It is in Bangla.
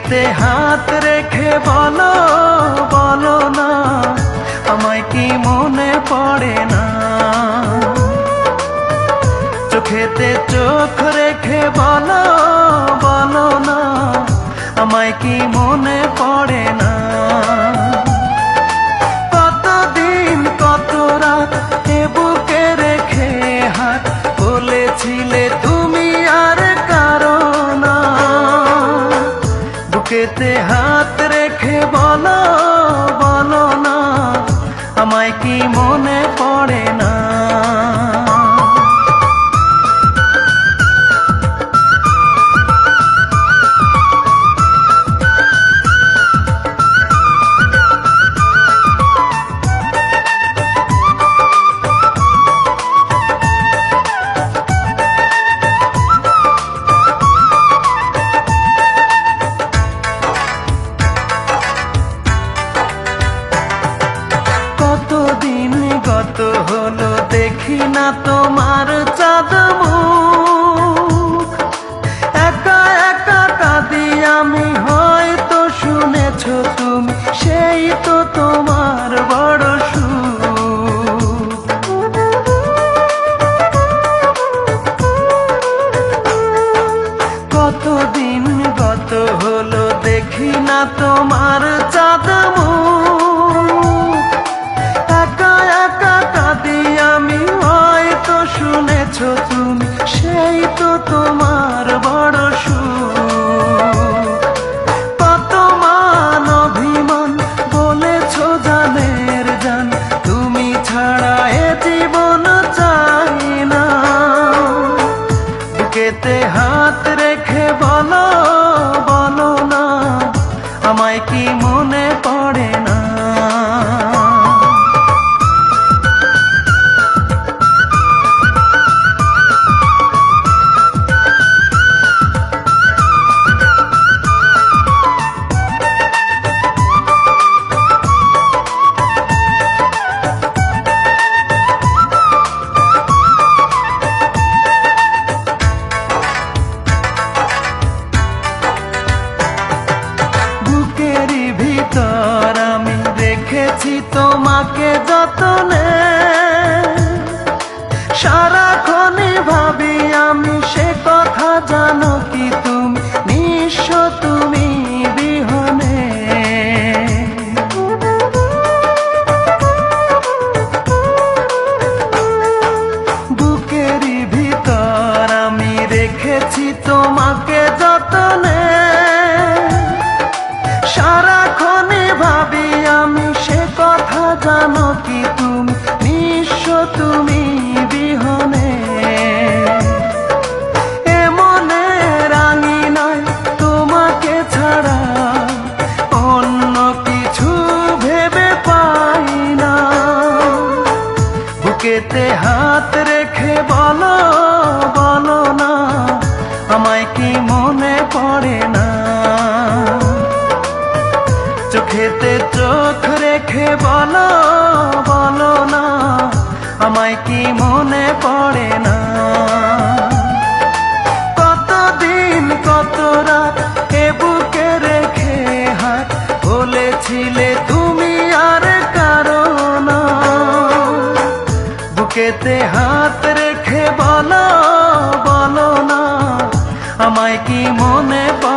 বুকেতে হাত রেখে বলো বলো না, আমায় কি মনে পড়ে না? চোখেতে চোখ রেখে বলো বলো না, আমায় কি মনে পড়ে না? কতদিন কত রাত এ বুকে রেখে হাত বলেছিলে তুমি আর কারো না। বুকেতে হাত রেখে বলো বলো না, আমায় কি মনে পড়ে না? কতদিন গত হলো দেখি না তোমার চাঁদ মুখ, একা একা কাঁদি আমি, হয়তো শুনেছ তুমি, সেই তো তোমার বড় সুখ। কতদিন গত হলো দেখি না তোমার চাঁদ মুখ, একা একা কাঁদি আমি, হয়তো শুনেছ তুমি, সেই তো তোমার বড় সুখ। কত মান অভিমান বলেছ জানের জান, তুমি ছাড়া এ জীবন চাই না। বুকেতে হাত রেখে বলো বলো না, আমায় কি মনে পড়ে না? বুকেরই ভিতর আমি রেখেছি তোমাকে যতনে, সারাক্ষণই ভাবি আমি সে কথা, জানো কি তুমি নিঃস্ব তুমি বিহনে। বুকেরই ভিতর আমি রেখেছি তোমাকে যতনে, সারাক্ষণই ভাবি আমি সে কথা, জানো কি তুমি নিঃস্ব তুমি বিহনে। এ মনে রাঙি নয় তোমাকে ছাড়া, অন্য কিছু ভেবে পাই না। বুকেতে হাত রেখে বলো বলো না, আমায় কি মনে পড়ে না? চোখেতে চোখ রেখে বলো বলো না, আমায় কি মনে পড়ে না? কতদিন কত রাত এ বুকে রেখে হাত বলেছিলে তুমি আর কারো না। বুকেতে হাত রেখে বলো বলো না, আমায় কি মনে পড়ে